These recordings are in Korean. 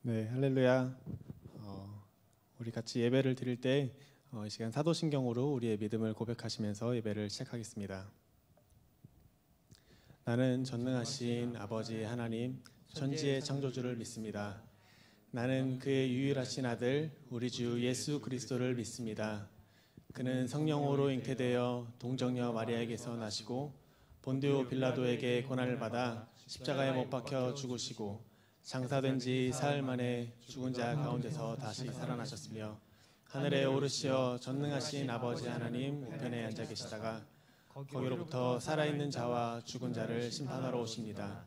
네, 할렐루야. 우리 같이 예배를 드릴 때 이 시간 사도신경으로 우리의 믿음을 고백하시면서 예배를 시작하겠습니다. 나는 전능하신 아버지 하나님, 천지의 창조주를 믿습니다. 나는 그의 유일하신 아들, 우리 주 예수 그리스도를 믿습니다. 그는 성령으로 잉태되어 동정녀 마리아에게서 나시고 본디오 빌라도에게 고난을 받아 십자가에 못 박혀 죽으시고 장사된 지 사흘 만에 죽은 자 가운데서 다시 살아나셨으며 하늘에 오르시어 전능하신 아버지 하나님 우편에 앉아 계시다가 거기로부터 살아있는 자와 죽은 자를 심판하러 오십니다.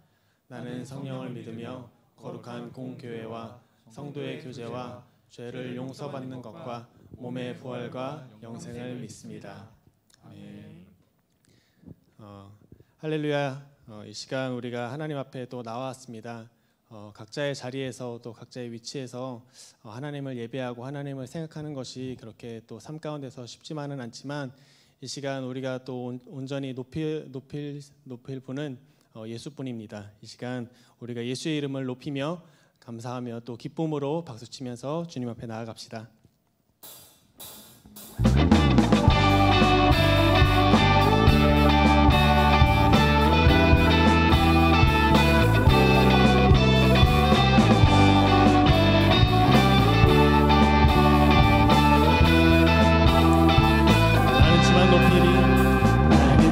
나는 성령을 믿으며 거룩한 공교회와 성도의 교제와 죄를 용서받는 것과 몸의 부활과 영생을 믿습니다. 아멘. 할렐루야. 이 시간 우리가 하나님 앞에 또 나왔습니다. 각자의 자리에서 또 각자의 위치에서 하나님을 예배하고 하나님을 생각하는 것이 그렇게 또 삶 가운데서 쉽지만은 않지만 이 시간 우리가 또 온전히 높일 분은 예수뿐입니다. 이 시간 우리가 예수의 이름을 높이며 감사하며 또 기쁨으로 박수치면서 주님 앞에 나아갑시다.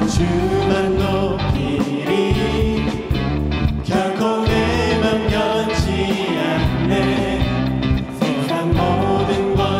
주만 높이리 결코 내 맘 변치 않네 세상 모든 것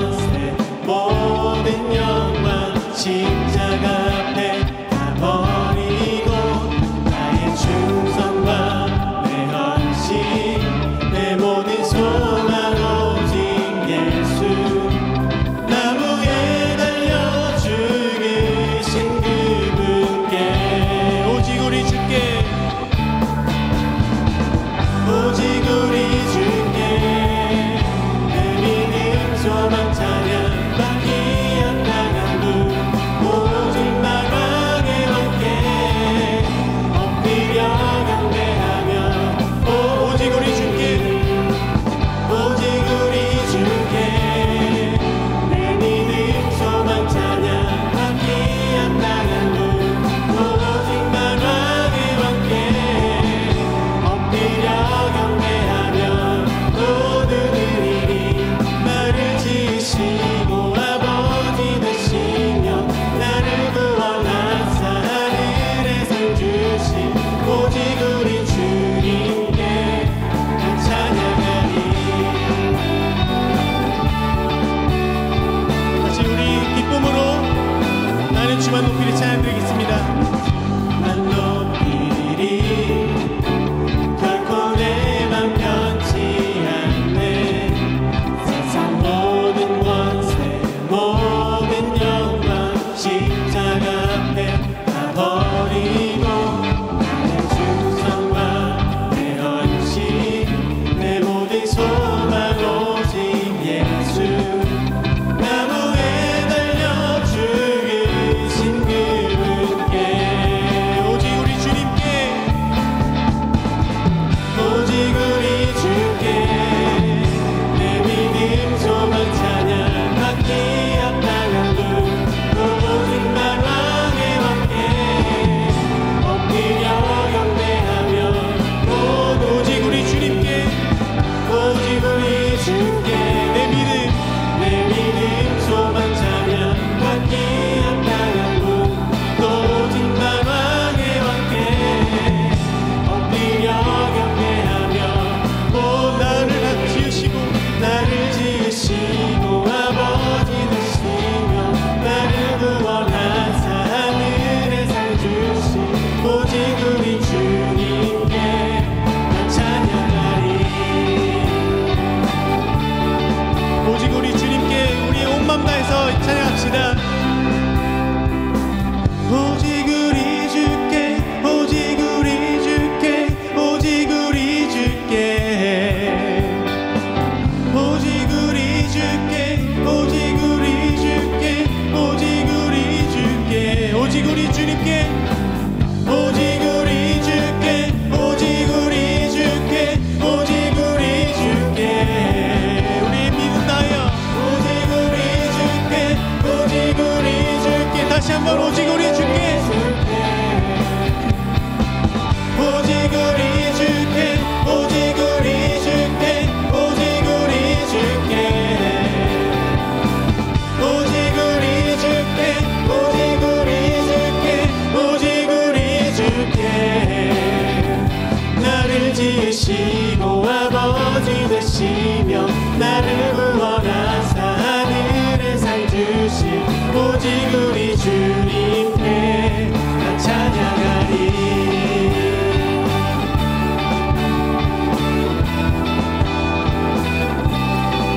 주시며 나를 구원하사 하늘의 상 주신 오직 우리 주님께 나 찬양하리.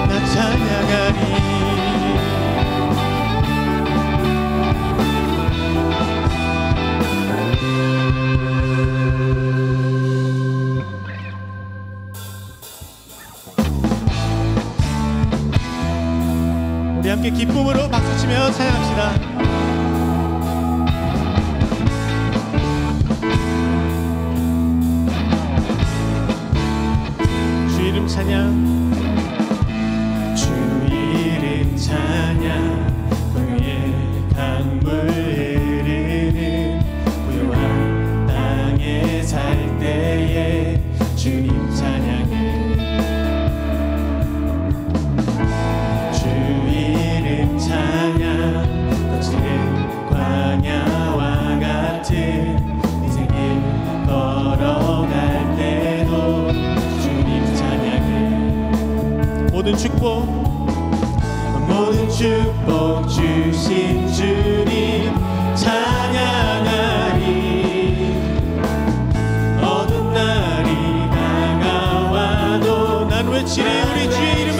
나 찬양하리. 우리 함께 기쁨으로 박수치며 찬양합시다. 주 이름 찬양. 주 이름 찬양. 고요의 강물 흐르는 고요한 땅에 살 때에 주님 찬양해. 찬양 거칠은 광야와 같은 인생길 걸어갈 때도 주님 찬양해. 모든 축복 주신 주님 찬양하리. 어두운 날이 다가와도 난 외치리 우리 주의 이름을.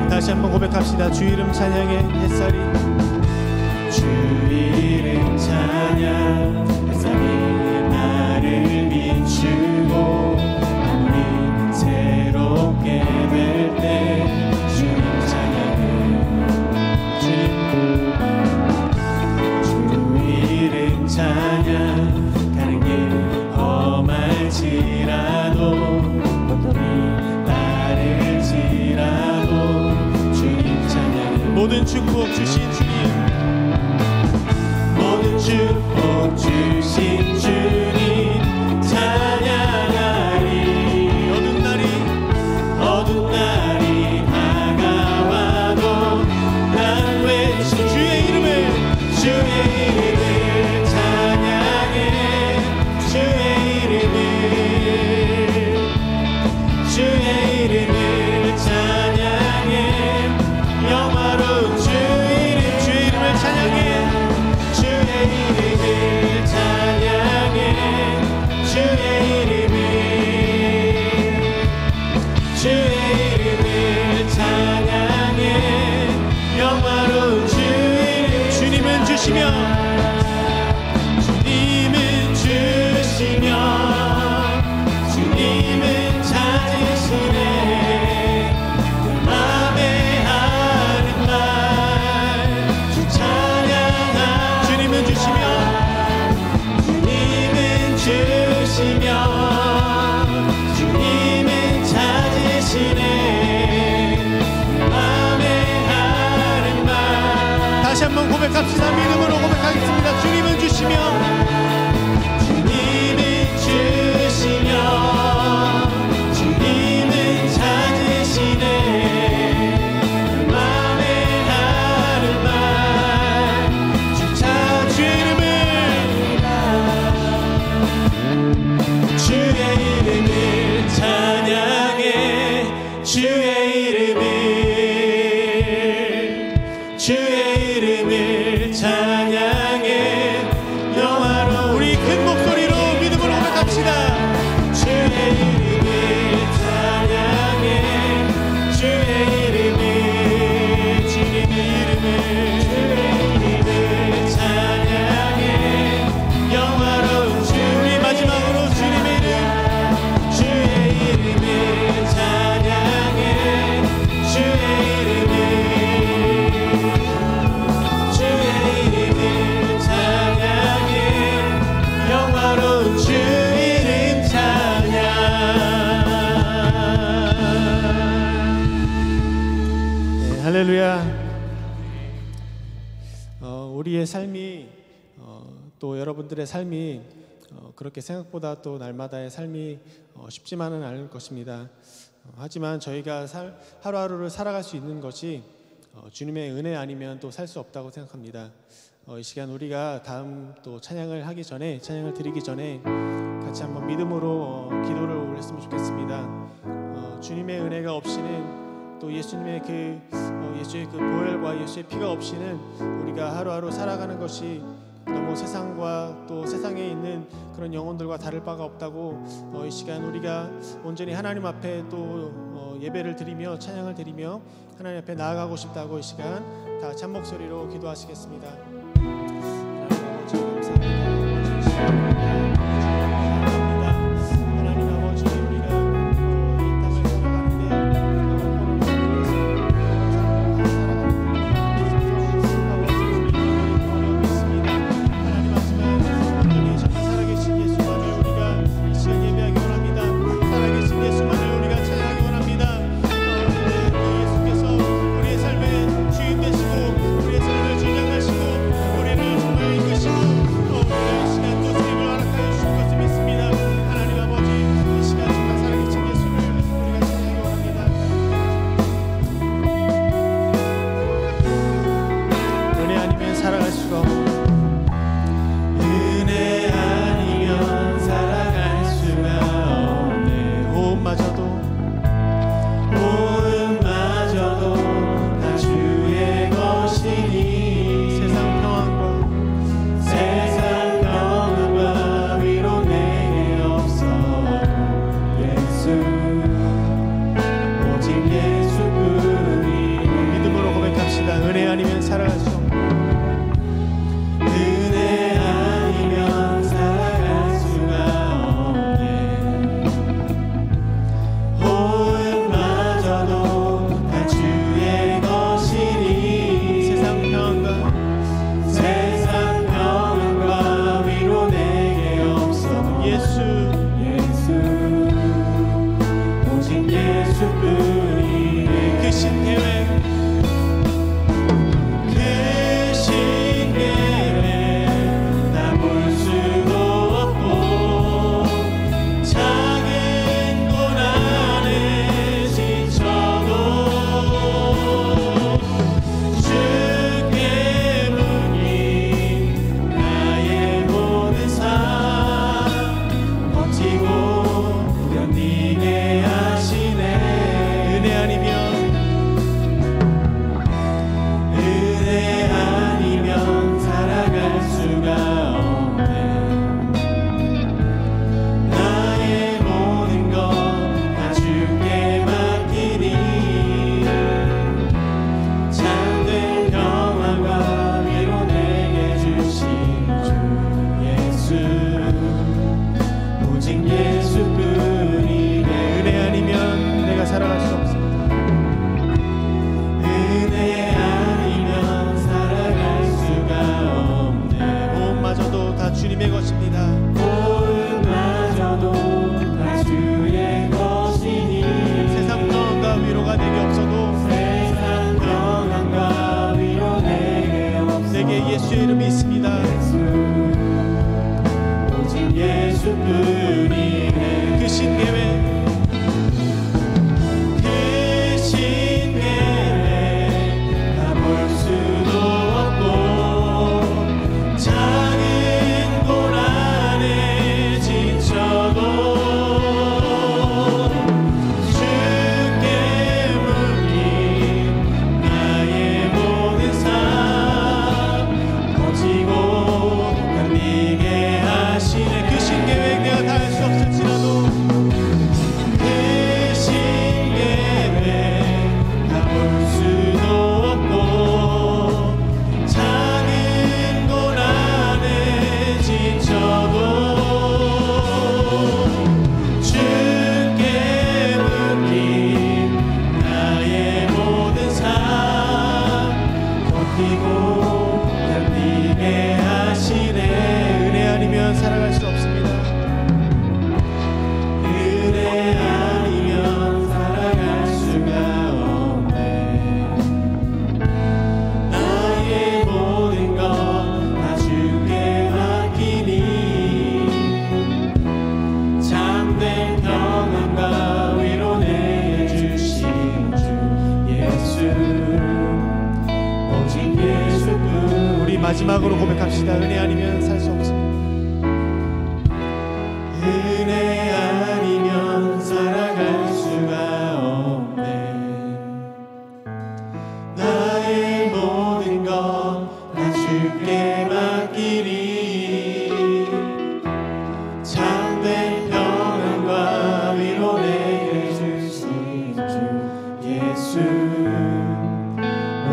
다시 한번 고백합시다. 주 이름 찬양의 햇살이. 주 이름 찬양. 햇살이 나를 비추고 아무리 새롭게 될 때 주님 찬양해. 주 이름 찬양. 가는 길 험할지라도 어둠이 따를지라도 모든 축복 주신 주님. 모든 축복 주신 주님 찬양하리. 어두운 날이 다가와도 난 외치 주의 이름을. 주의 이름을 찬양해. 주의 이름을. 주의 이름을 찬양해. 영화로운 주 이름. 주의 이름을 찬양해. 주의 이름을 찬양해. 주의 이름을. 주의 이름을 찬양해. 영화로운 주 이름. 주님은 주시며 주님은 주시며 주님은 찾으시네. 주님은 찾으시네. 맘에 하는 말. 다시 한번 고백합시다. 믿음으로 고백하겠습니다. 주님은 주시며 주님은 주시며 주님은 찾으시네. 맘에 하는 말. 주의 이름을. 주의 이름을 찬양해. 주의 이름을. 주의 이름을 찬양해. 영화로운 할렐루야. 우리의 삶이 또 여러분들의 삶이 그렇게 생각보다 또 날마다의 삶이 쉽지만은 않을 것입니다. 하지만 저희가 하루하루를 살아갈 수 있는 것이 주님의 은혜 아니면 또 살 수 없다고 생각합니다. 이 시간 우리가 다음 또 찬양을 하기 전에, 찬양을 드리기 전에 같이 한번 믿음으로 기도를 올렸으면 좋겠습니다. 주님의 은혜가 없이는 또 예수님의 예수의 그 보혈과 예수의 피가 없이는 우리가 하루하루 살아가는 것이 너무 세상과 또 세상에 있는 그런 영혼들과 다를 바가 없다고 이 시간 우리가 온전히 하나님 앞에 또 예배를 드리며 찬양을 드리며 하나님 앞에 나아가고 싶다고 이 시간 다 같이 한 목소리로 기도하시겠습니다. 하나님 아버지 감사합니다. 하나님 아버지 우리가 이 땅을 살아가는데 어려움이 있습니다. 하나님 하지만 온전히 정말 살아계신 예수만을 우리가 이 시간 예배하기 원합니다. 살아계신 예수만을 우리가 찬양하기 원합니다. 예수께서 우리의 삶의 주인 되시고 우리의 삶을 주장하시고 우리를 정말 이끄시고 우리가 이 시간 또 주님을 허락하여 주실 것을 믿습니다. 하나님 아버지 이 시간 정말 살아계신 예수를 우리가 찬양하기 원합니다. 은혜 아니면 살아갈 수가 없고 은혜 아니면 살아갈 수가 없네. 호흡마저도 다 주의 것이니 세상 평안과 위로 내게 없어도 예수 오직 예수뿐이네. 믿음으로 고백합시다. 은혜 아니면 살아갈 수 없네. 은혜 아니면 살아갈 수가 없네. 호흡마저도 다 주의 것이니 세상 평안과 위로 내게 없어도 예수 오직 예수뿐이네. 그 신계획 나 볼 수도 없고 작은 고난에 지쳐도 주께 묻니 나의 모든 삶 버티고 견디게 하시네. 은혜 아니면 마지막으로 고백합시다. 은혜 아니면 살 수 없습니다. 은혜 아니면 살아갈 수가 없네. 나의 모든 것 다 주께 맡기리. 참된 평안과 위로 내게 주신 주 예수,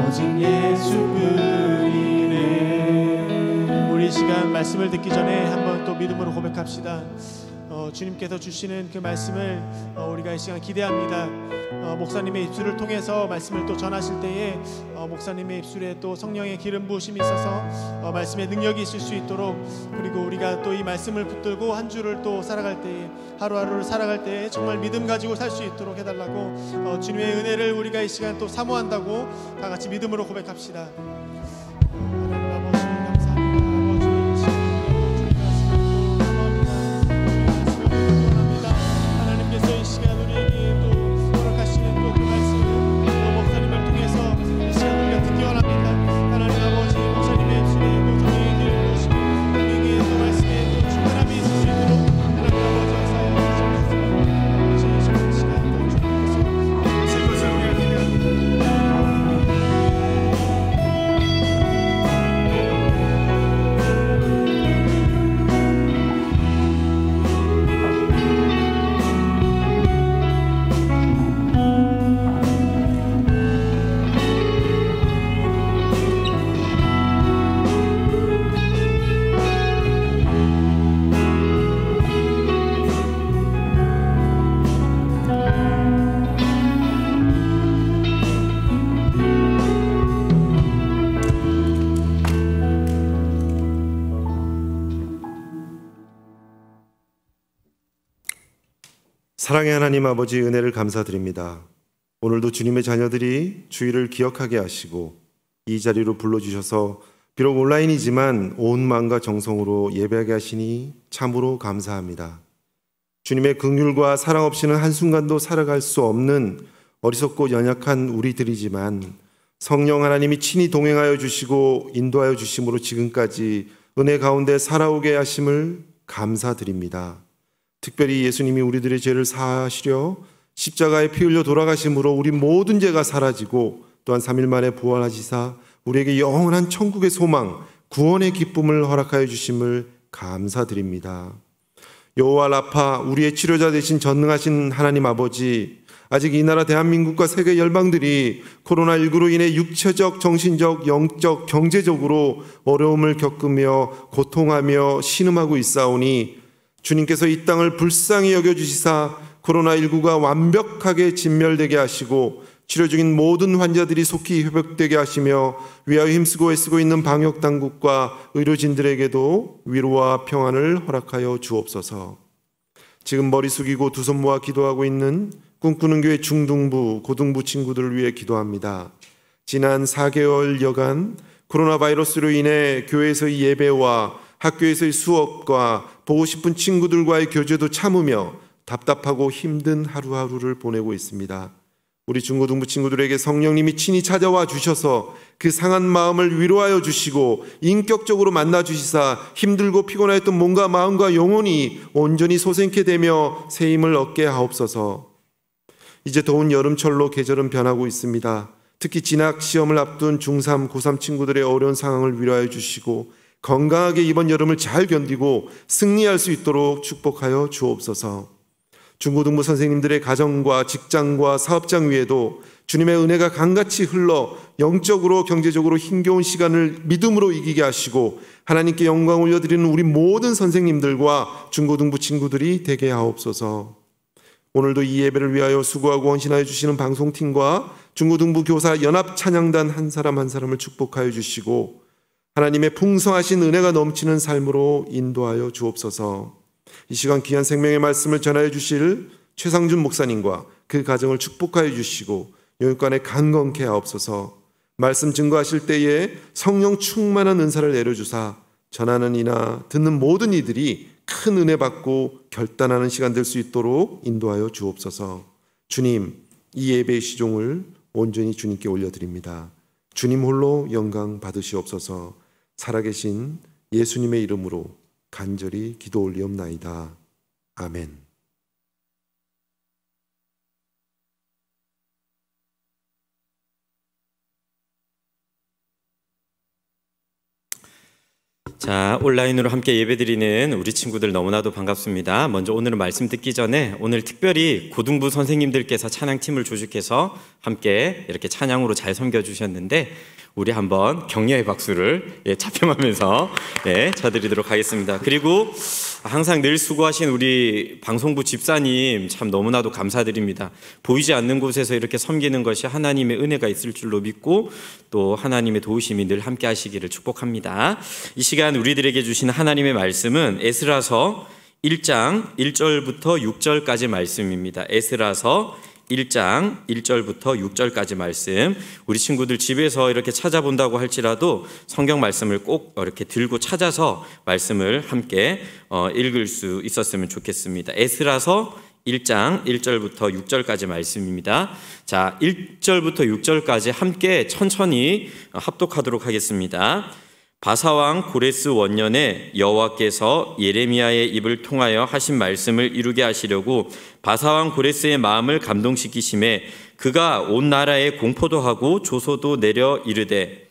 오직 예수뿐이네. 우리 시간 말씀을 듣기 전에 한번 또 믿음으로 고백합시다. 주님께서 주시는 그 말씀을 우리가 이 시간 기대합니다. 목사님의 입술을 통해서 말씀을 또 전하실 때에 목사님의 입술에 또 성령의 기름 부으심이 있어서 말씀의 능력이 있을 수 있도록, 그리고 우리가 또 이 말씀을 붙들고 한 주를 또 살아갈 때에, 하루하루를 살아갈 때에 정말 믿음 가지고 살 수 있도록 해달라고, 주님의 은혜를 우리가 이 시간 또 사모한다고 다 같이 믿음으로 고백합시다. 사랑의 하나님 아버지, 은혜를 감사드립니다. 오늘도 주님의 자녀들이 주일을 기억하게 하시고 이 자리로 불러주셔서 비록 온라인이지만 온 마음과 정성으로 예배하게 하시니 참으로 감사합니다. 주님의 긍휼과 사랑 없이는 한순간도 살아갈 수 없는 어리석고 연약한 우리들이지만 성령 하나님이 친히 동행하여 주시고 인도하여 주심으로 지금까지 은혜 가운데 살아오게 하심을 감사드립니다. 특별히 예수님이 우리들의 죄를 사하시려 십자가에 피 흘려 돌아가심으로 우리 모든 죄가 사라지고 또한 3일 만에 부활하시사 우리에게 영원한 천국의 소망, 구원의 기쁨을 허락하여 주심을 감사드립니다. 여호와 라파, 우리의 치료자 되신 전능하신 하나님 아버지, 아직 이 나라 대한민국과 세계 열방들이 코로나19로 인해 육체적, 정신적, 영적, 경제적으로 어려움을 겪으며 고통하며 신음하고 있사오니 주님께서 이 땅을 불쌍히 여겨주시사 코로나19가 완벽하게 진멸되게 하시고 치료 중인 모든 환자들이 속히 회복되게 하시며 위하여 힘쓰고 애쓰고 있는 방역당국과 의료진들에게도 위로와 평안을 허락하여 주옵소서. 지금 머리 숙이고 두 손 모아 기도하고 있는 꿈꾸는 교회 중등부, 고등부 친구들을 위해 기도합니다. 지난 4개월여간 코로나 바이러스로 인해 교회에서의 예배와 학교에서의 수업과 보고 싶은 친구들과의 교제도 참으며 답답하고 힘든 하루하루를 보내고 있습니다. 우리 중고등부 친구들에게 성령님이 친히 찾아와 주셔서 그 상한 마음을 위로하여 주시고 인격적으로 만나 주시사 힘들고 피곤하였던 몸과 마음과 영혼이 온전히 소생케 되며 새 힘을 얻게 하옵소서. 이제 더운 여름철로 계절은 변하고 있습니다. 특히 진학 시험을 앞둔 중3, 고3 친구들의 어려운 상황을 위로하여 주시고 건강하게 이번 여름을 잘 견디고 승리할 수 있도록 축복하여 주옵소서. 중고등부 선생님들의 가정과 직장과 사업장 위에도 주님의 은혜가 강같이 흘러 영적으로 경제적으로 힘겨운 시간을 믿음으로 이기게 하시고 하나님께 영광 올려드리는 우리 모든 선생님들과 중고등부 친구들이 되게 하옵소서. 오늘도 이 예배를 위하여 수고하고 헌신하여 주시는 방송팀과 중고등부 교사 연합 찬양단 한 사람 한 사람을 축복하여 주시고 하나님의 풍성하신 은혜가 넘치는 삶으로 인도하여 주옵소서. 이 시간 귀한 생명의 말씀을 전하여 주실 최상준 목사님과 그 가정을 축복하여 주시고 영육간에 강건케 하옵소서. 말씀 증거하실 때에 성령 충만한 은사를 내려주사 전하는 이나 듣는 모든 이들이 큰 은혜 받고 결단하는 시간 될 수 있도록 인도하여 주옵소서. 주님, 이 예배의 시종을 온전히 주님께 올려드립니다. 주님 홀로 영광 받으시옵소서. 살아계신 예수님의 이름으로 간절히 기도 올리옵나이다. 아멘. 자, 온라인으로 함께 예배드리는 우리 친구들 너무나도 반갑습니다. 먼저 오늘은 말씀 듣기 전에 오늘 특별히 고등부 선생님들께서 찬양팀을 조직해서 함께 이렇게 찬양으로 잘 섬겨주셨는데 우리 한번 격려의 박수를 자평하면서 쳐드리도록 하겠습니다. 그리고 항상 늘 수고하신 우리 방송부 집사님 참 너무나도 감사드립니다. 보이지 않는 곳에서 이렇게 섬기는 것이 하나님의 은혜가 있을 줄로 믿고 또 하나님의 도우심이 늘 함께 하시기를 축복합니다. 이 시간 우리들에게 주신 하나님의 말씀은 에스라서 1장 1절부터 6절까지 말씀입니다. 에스라서 1장 1절부터 6절까지 말씀. 우리 친구들 집에서 이렇게 찾아본다고 할지라도 성경 말씀을 꼭 이렇게 들고 찾아서 말씀을 함께 읽을 수 있었으면 좋겠습니다. 에스라서 1장 1절부터 6절까지 말씀입니다. 자, 1절부터 6절까지 함께 천천히 합독하도록 하겠습니다. 바사왕 고레스 원년에 여호와께서 예레미야의 입을 통하여 하신 말씀을 이루게 하시려고 바사왕 고레스의 마음을 감동시키심에 그가 온 나라에 공포도 하고 조소도 내려 이르되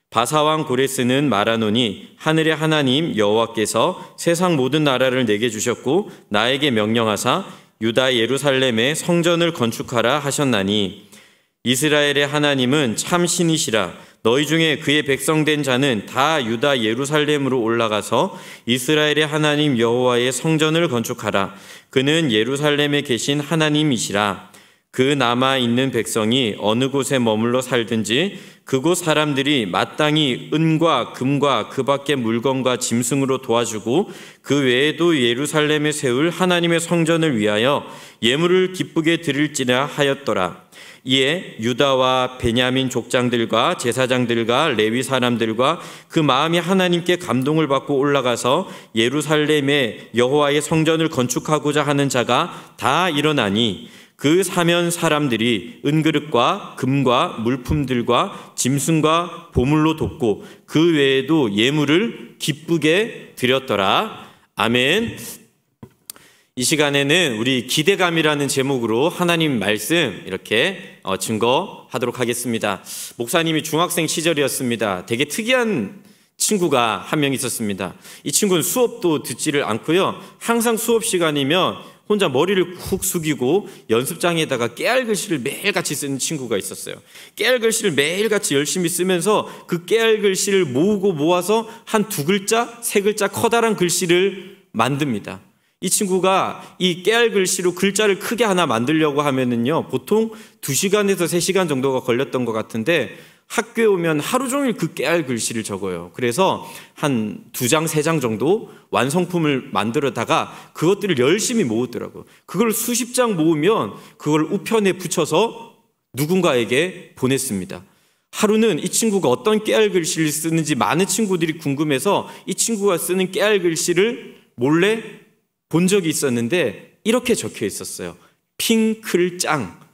바사왕 고레스는 말하노니 하늘의 하나님 여호와께서 세상 모든 나라를 내게 주셨고 나에게 명령하사 유다 예루살렘에 성전을 건축하라 하셨나니 이스라엘의 하나님은 참 신이시라. 너희 중에 그의 백성된 자는 다 유다 예루살렘으로 올라가서 이스라엘의 하나님 여호와의 성전을 건축하라. 그는 예루살렘에 계신 하나님이시라. 그 남아있는 백성이 어느 곳에 머물러 살든지 그곳 사람들이 마땅히 은과 금과 그 밖의 물건과 짐승으로 도와주고 그 외에도 예루살렘에 세울 하나님의 성전을 위하여 예물을 기쁘게 드릴지라 하였더라. 이에 유다와 베냐민 족장들과 제사장들과 레위 사람들과 그 마음이 하나님께 감동을 받고 올라가서 예루살렘에 여호와의 성전을 건축하고자 하는 자가 다 일어나니 그 사면 사람들이 은그릇과 금과 물품들과 짐승과 보물로 돕고 그 외에도 예물을 기쁘게 드렸더라. 아멘. 이 시간에는 우리 기대감이라는 제목으로 하나님 말씀 이렇게 증거하도록 하겠습니다. 목사님이 중학생 시절이었습니다. 되게 특이한 친구가 한 명 있었습니다. 이 친구는 수업도 듣지를 않고요. 항상 수업 시간이면 혼자 머리를 쿡 숙이고 연습장에다가 깨알글씨를 매일같이 쓰는 친구가 있었어요. 깨알글씨를 매일같이 열심히 쓰면서 그 깨알글씨를 모으고 모아서 한 2글자, 3글자 커다란 글씨를 만듭니다. 이 친구가 이 깨알글씨로 글자를 크게 하나 만들려고 하면은요, 보통 2시간에서 3시간 정도가 걸렸던 것 같은데 학교에 오면 하루 종일 그 깨알글씨를 적어요. 그래서 한 2장, 3장 정도 완성품을 만들어다가 그것들을 열심히 모으더라고요. 그걸 수십 장 모으면 그걸 우편에 붙여서 누군가에게 보냈습니다. 하루는 이 친구가 어떤 깨알글씨를 쓰는지 많은 친구들이 궁금해서 이 친구가 쓰는 깨알글씨를 몰래 본 적이 있었는데 이렇게 적혀 있었어요. 핑클짱.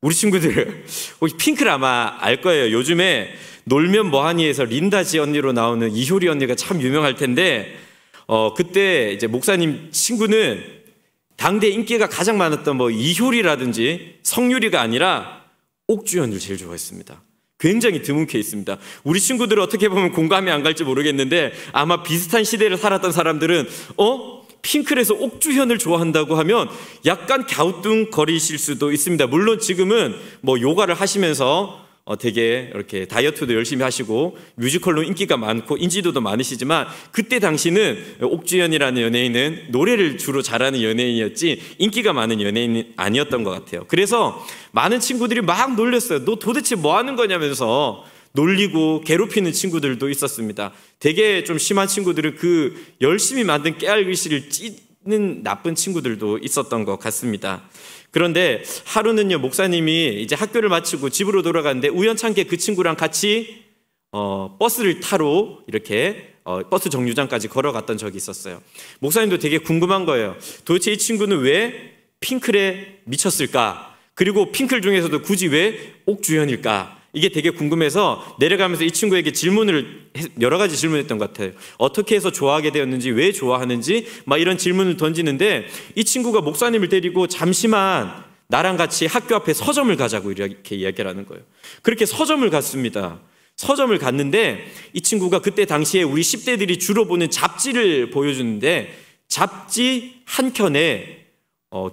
우리 친구들 혹시 핑클 아마 알 거예요. 요즘에 놀면 뭐하니에서 린다지 언니로 나오는 이효리 언니가 참 유명할 텐데 그때 이제 목사님 친구는 당대 인기가 가장 많았던 뭐 이효리라든지 성유리가 아니라 옥주현을 제일 좋아했습니다. 굉장히 드문 케이스입니다. 우리 친구들은 어떻게 보면 공감이 안 갈지 모르겠는데 아마 비슷한 시대를 살았던 사람들은 핑클에서 옥주현을 좋아한다고 하면 약간 갸우뚱거리실 수도 있습니다. 물론 지금은 뭐 요가를 하시면서 되게 이렇게 다이어트도 열심히 하시고 뮤지컬로 인기가 많고 인지도도 많으시지만 그때 당시는 옥주현이라는 연예인은 노래를 주로 잘하는 연예인이었지 인기가 많은 연예인이 아니었던 것 같아요. 그래서 많은 친구들이 막 놀렸어요. 너 도대체 뭐 하는 거냐면서 놀리고 괴롭히는 친구들도 있었습니다. 되게 좀 심한 친구들은 그 열심히 만든 깨알글씨를 찢는 나쁜 친구들도 있었던 것 같습니다. 그런데 하루는요, 목사님이 이제 학교를 마치고 집으로 돌아가는데 우연찮게 그 친구랑 같이 버스를 타러 이렇게 버스 정류장까지 걸어갔던 적이 있었어요. 목사님도 되게 궁금한 거예요. 도대체 이 친구는 왜 핑클에 미쳤을까? 그리고 핑클 중에서도 굳이 왜 옥주현일까? 이게 되게 궁금해서 내려가면서 이 친구에게 여러 가지 질문했던 것 같아요. 어떻게 해서 좋아하게 되었는지, 왜 좋아하는지 막 이런 질문을 던지는데 이 친구가 목사님을 데리고 잠시만 나랑 같이 학교 앞에 서점을 가자고 이렇게 이야기를 하는 거예요. 그렇게 서점을 갔습니다. 서점을 갔는데 이 친구가 그때 당시에 우리 10대들이 주로 보는 잡지를 보여주는데 잡지 한 켠에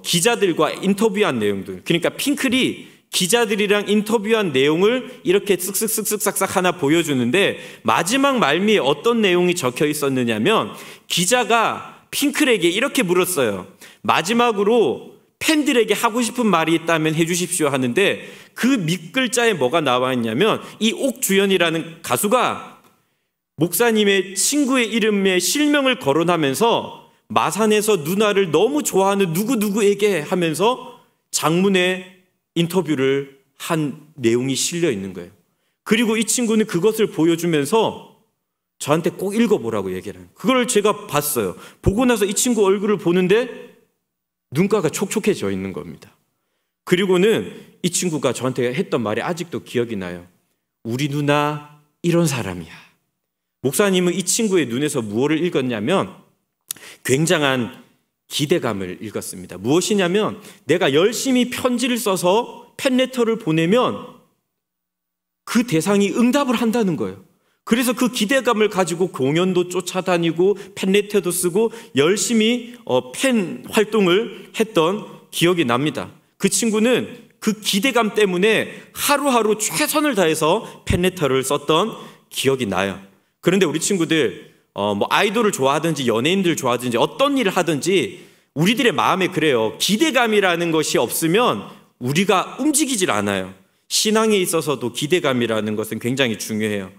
기자들과 인터뷰한 내용들, 그러니까 핑클이 기자들이랑 인터뷰한 내용을 이렇게 쓱쓱쓱쓱 싹싹 하나 보여주는데 마지막 말미에 어떤 내용이 적혀 있었느냐면 기자가 핑클에게 이렇게 물었어요. 마지막으로 팬들에게 하고 싶은 말이 있다면 해주십시오 하는데 그 밑글자에 뭐가 나와 있냐면 이 옥주현이라는 가수가 목사님의 친구의 이름에 실명을 거론하면서 마산에서 누나를 너무 좋아하는 누구누구에게 하면서 장문의 인터뷰를 한 내용이 실려 있는 거예요. 그리고 이 친구는 그것을 보여주면서 저한테 꼭 읽어보라고 얘기를 해요. 그걸 제가 봤어요. 보고 나서 이 친구 얼굴을 보는데 눈가가 촉촉해져 있는 겁니다. 그리고는 이 친구가 저한테 했던 말이 아직도 기억이 나요. 우리 누나 이런 사람이야. 목사님은 이 친구의 눈에서 무엇을 읽었냐면 굉장한 기대감을 읽었습니다. 무엇이냐면 내가 열심히 편지를 써서 팬레터를 보내면 그 대상이 응답을 한다는 거예요. 그래서 그 기대감을 가지고 공연도 쫓아다니고 팬레터도 쓰고 열심히 팬 활동을 했던 기억이 납니다. 그 친구는 그 기대감 때문에 하루하루 최선을 다해서 팬레터를 썼던 기억이 나요. 그런데 우리 친구들 아이돌을 좋아하든지 연예인들 좋아하든지 어떤 일을 하든지 우리들의 마음에 그래요. 기대감이라는 것이 없으면 우리가 움직이질 않아요. 신앙에 있어서도 기대감이라는 것은 굉장히 중요해요.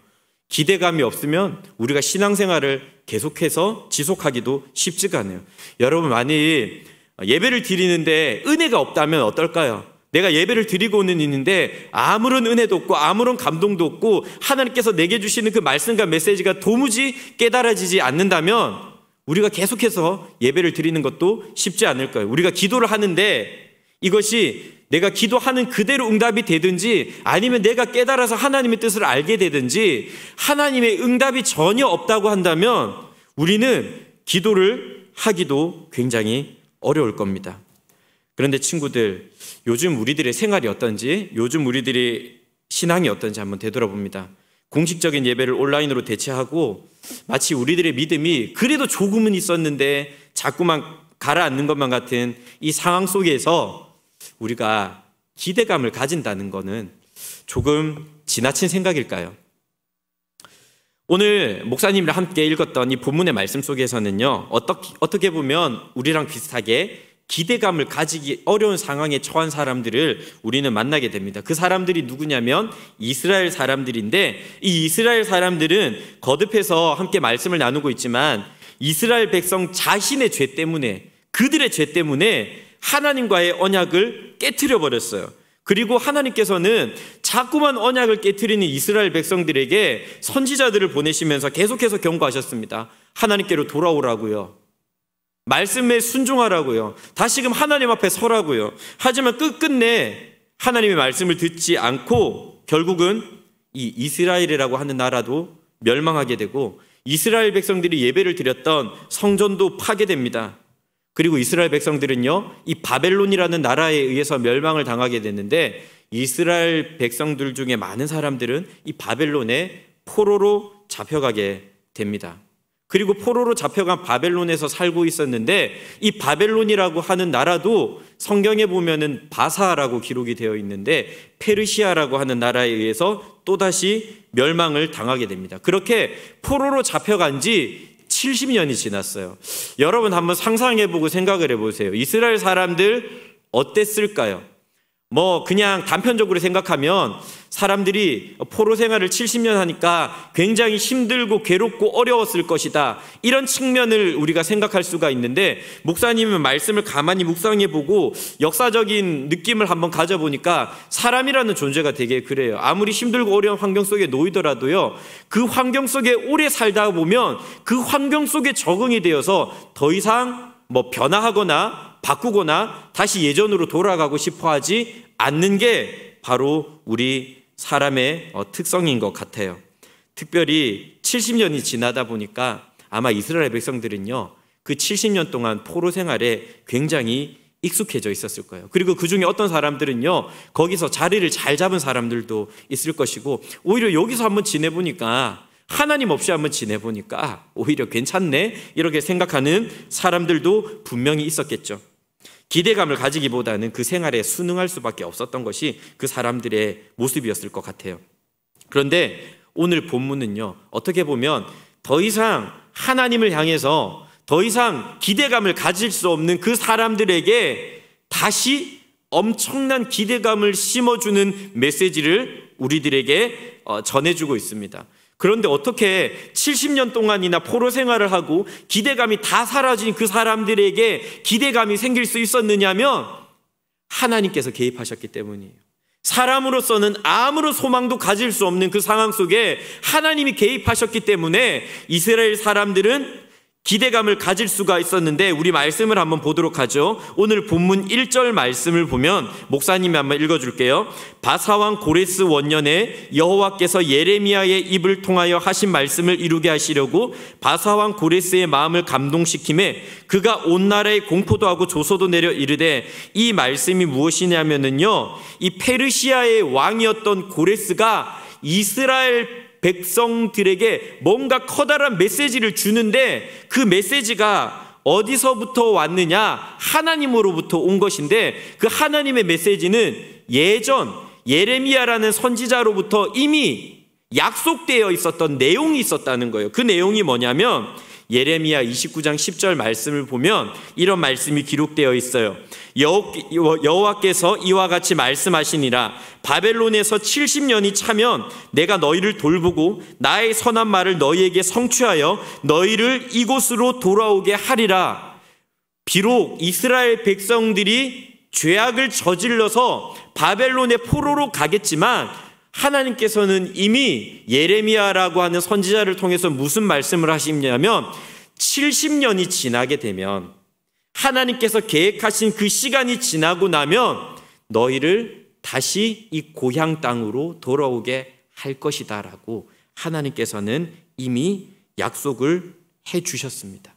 기대감이 없으면 우리가 신앙생활을 계속해서 지속하기도 쉽지가 않아요. 여러분, 만일 예배를 드리는데 은혜가 없다면 어떨까요? 내가 예배를 드리고는 있는데 아무런 은혜도 없고 아무런 감동도 없고 하나님께서 내게 주시는 그 말씀과 메시지가 도무지 깨달아지지 않는다면 우리가 계속해서 예배를 드리는 것도 쉽지 않을 거예요. 우리가 기도를 하는데 이것이 내가 기도하는 그대로 응답이 되든지 아니면 내가 깨달아서 하나님의 뜻을 알게 되든지 하나님의 응답이 전혀 없다고 한다면 우리는 기도를 하기도 굉장히 어려울 겁니다. 그런데 친구들, 요즘 우리들의 생활이 어떤지, 요즘 우리들의 신앙이 어떤지 한번 되돌아봅니다. 공식적인 예배를 온라인으로 대체하고 마치 우리들의 믿음이 그래도 조금은 있었는데 자꾸만 가라앉는 것만 같은 이 상황 속에서 우리가 기대감을 가진다는 것은 조금 지나친 생각일까요? 오늘 목사님이랑 함께 읽었던 이 본문의 말씀 속에서는요, 어떻게 보면 우리랑 비슷하게 기대감을 가지기 어려운 상황에 처한 사람들을 우리는 만나게 됩니다. 그 사람들이 누구냐면 이스라엘 사람들인데 이 이스라엘 사람들은 거듭해서 함께 말씀을 나누고 있지만 이스라엘 백성 자신의 죄 때문에, 그들의 죄 때문에 하나님과의 언약을 깨트려 버렸어요. 그리고 하나님께서는 자꾸만 언약을 깨트리는 이스라엘 백성들에게 선지자들을 보내시면서 계속해서 경고하셨습니다. 하나님께로 돌아오라고요. 말씀에 순종하라고요. 다시금 하나님 앞에 서라고요. 하지만 끝끝내 하나님의 말씀을 듣지 않고 결국은 이 이스라엘이라고 하는 나라도 멸망하게 되고 이스라엘 백성들이 예배를 드렸던 성전도 파괴됩니다. 그리고 이스라엘 백성들은요, 이 바벨론이라는 나라에 의해서 멸망을 당하게 됐는데 이스라엘 백성들 중에 많은 사람들은 이 바벨론의 포로로 잡혀가게 됩니다. 그리고 포로로 잡혀간 바벨론에서 살고 있었는데 이 바벨론이라고 하는 나라도 성경에 보면은 바사라고 기록이 되어 있는데 페르시아라고 하는 나라에 의해서 또다시 멸망을 당하게 됩니다. 그렇게 포로로 잡혀간 지 70년이 지났어요. 여러분 한번 상상해보고 생각을 해보세요. 이스라엘 사람들 어땠을까요? 그냥 단편적으로 생각하면 사람들이 포로 생활을 70년 하니까 굉장히 힘들고 괴롭고 어려웠을 것이다, 이런 측면을 우리가 생각할 수가 있는데 목사님은 말씀을 가만히 묵상해보고 역사적인 느낌을 한번 가져보니까 사람이라는 존재가 되게 그래요. 아무리 힘들고 어려운 환경 속에 놓이더라도요, 그 환경 속에 오래 살다 보면 그 환경 속에 적응이 되어서 더 이상 변화하거나 바꾸거나 다시 예전으로 돌아가고 싶어 하지 않는 게 바로 우리 사람의 특성인 것 같아요. 특별히 70년이 지나다 보니까 아마 이스라엘 백성들은요, 그 70년 동안 포로 생활에 굉장히 익숙해져 있었을 거예요. 그리고 그 중에 어떤 사람들은요, 거기서 자리를 잘 잡은 사람들도 있을 것이고, 오히려 여기서 한번 지내보니까, 하나님 없이 한번 지내보니까 오히려 괜찮네, 이렇게 생각하는 사람들도 분명히 있었겠죠. 기대감을 가지기보다는 그 생활에 순응할 수밖에 없었던 것이 그 사람들의 모습이었을 것 같아요. 그런데 오늘 본문은요, 어떻게 보면 더 이상 하나님을 향해서 더 이상 기대감을 가질 수 없는 그 사람들에게 다시 엄청난 기대감을 심어주는 메시지를 우리들에게 전해주고 있습니다. 그런데 어떻게 70년 동안이나 포로 생활을 하고 기대감이 다 사라진 그 사람들에게 기대감이 생길 수 있었느냐면 하나님께서 개입하셨기 때문이에요. 사람으로서는 아무런 소망도 가질 수 없는 그 상황 속에 하나님이 개입하셨기 때문에 이스라엘 사람들은 기대감을 가질 수가 있었는데, 우리 말씀을 한번 보도록 하죠. 오늘 본문 1절 말씀을 보면 목사님이 한번 읽어줄게요. 바사왕 고레스 원년에 여호와께서 예레미야의 입을 통하여 하신 말씀을 이루게 하시려고 바사왕 고레스의 마음을 감동시키매 그가 온 나라에 공포도 하고 조소도 내려 이르되, 이 말씀이 무엇이냐면은요, 이 페르시아의 왕이었던 고레스가 이스라엘 백성들에게 뭔가 커다란 메시지를 주는데, 그 메시지가 어디서부터 왔느냐? 하나님으로부터 온 것인데, 그 하나님의 메시지는 예전 예레미야라는 선지자로부터 이미 약속되어 있었던 내용이 있었다는 거예요. 그 내용이 뭐냐면 예레미야 29장 10절 말씀을 보면 이런 말씀이 기록되어 있어요. 여호와께서 이와 같이 말씀하시니라. 바벨론에서 70년이 차면 내가 너희를 돌보고 나의 선한 말을 너희에게 성취하여 너희를 이곳으로 돌아오게 하리라. 비록 이스라엘 백성들이 죄악을 저질러서 바벨론의 포로로 가겠지만 하나님께서는 이미 예레미야라고 하는 선지자를 통해서 무슨 말씀을 하시냐면 70년이 지나게 되면, 하나님께서 계획하신 그 시간이 지나고 나면 너희를 다시 이 고향 땅으로 돌아오게 할 것이다 라고 하나님께서는 이미 약속을 해 주셨습니다.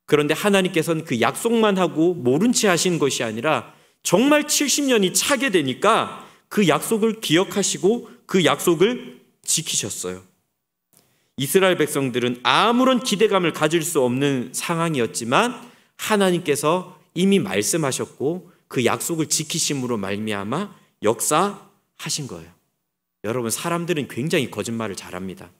그런데 하나님께서는 그 약속만 하고 모른 채 하신 것이 아니라 정말 70년이 차게 되니까 그 약속을 기억하시고 그 약속을 지키셨어요. 이스라엘 백성들은 아무런 기대감을 가질 수 없는 상황이었지만 하나님께서 이미 말씀하셨고 그 약속을 지키심으로 말미암아 역사하신 거예요. 여러분, 사람들은 굉장히 거짓말을 잘합니다.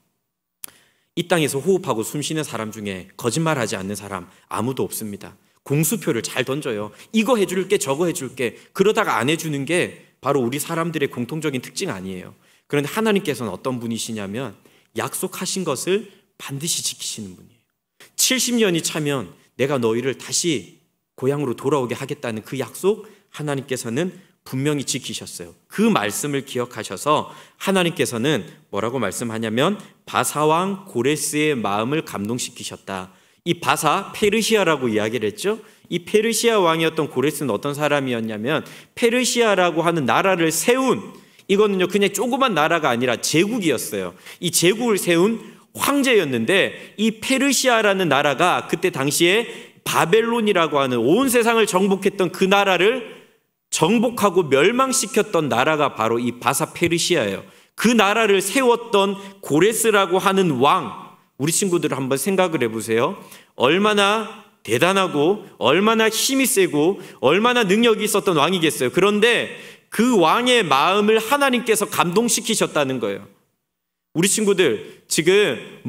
이 땅에서 호흡하고 숨쉬는 사람 중에 거짓말하지 않는 사람 아무도 없습니다. 공수표를 잘 던져요. 이거 해줄게, 저거 해줄게. 그러다가 안 해주는 게 바로 우리 사람들의 공통적인 특징 아니에요. 그런데 하나님께서는 어떤 분이시냐면 약속하신 것을 반드시 지키시는 분이에요. 70년이 차면 내가 너희를 다시 고향으로 돌아오게 하겠다는 그 약속 하나님께서는 분명히 지키셨어요. 그 말씀을 기억하셔서 하나님께서는 뭐라고 말씀하냐면 바사왕 고레스의 마음을 감동시키셨다. 이 바사, 페르시아라고 이야기를 했죠. 이 페르시아 왕이었던 고레스는 어떤 사람이었냐면 페르시아라고 하는 나라를 세운, 이거는요 그냥 조그만 나라가 아니라 제국이었어요. 이 제국을 세운 황제였는데 이 페르시아라는 나라가 그때 당시에 바벨론이라고 하는 온 세상을 정복했던 그 나라를 정복하고 멸망시켰던 나라가 바로 이 바사 페르시아예요. 그 나라를 세웠던 고레스라고 하는 왕, 우리 친구들 한번 생각을 해보세요. 얼마나 대단하고 얼마나 힘이 세고 얼마나 능력이 있었던 왕이겠어요. 그런데 그 왕의 마음을 하나님께서 감동시키셨다는 거예요. 우리 친구들 지금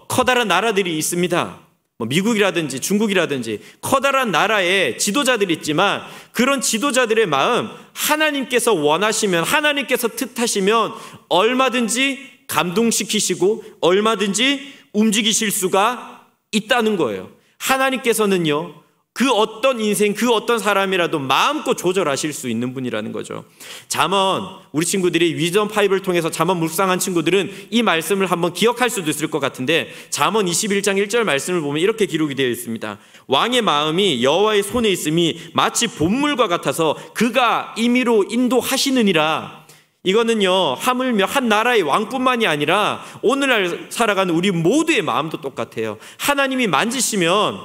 커다란 나라들이 있습니다. 미국이라든지 중국이라든지 커다란 나라에 지도자들이 있지만 그런 지도자들의 마음 하나님께서 원하시면, 하나님께서 뜻하시면 얼마든지 감동시키시고 얼마든지 움직이실 수가 있다는 거예요. 하나님께서는요 그 어떤 인생, 그 어떤 사람이라도 마음껏 조절하실 수 있는 분이라는 거죠. 잠언, 우리 친구들이 위전 5를 통해서 잠언 묵상한 친구들은 이 말씀을 한번 기억할 수도 있을 것 같은데, 잠언 21장 1절 말씀을 보면 이렇게 기록이 되어 있습니다. 왕의 마음이 여호와의 손에 있음이 마치 봇물과 같아서 그가 임의로 인도하시느니라. 이거는요, 하물며 한 나라의 왕뿐만이 아니라 오늘날 살아가는 우리 모두의 마음도 똑같아요. 하나님이 만지시면,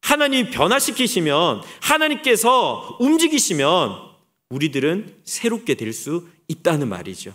하나님이 변화시키시면, 하나님께서 움직이시면 우리들은 새롭게 될 수 있다는 말이죠.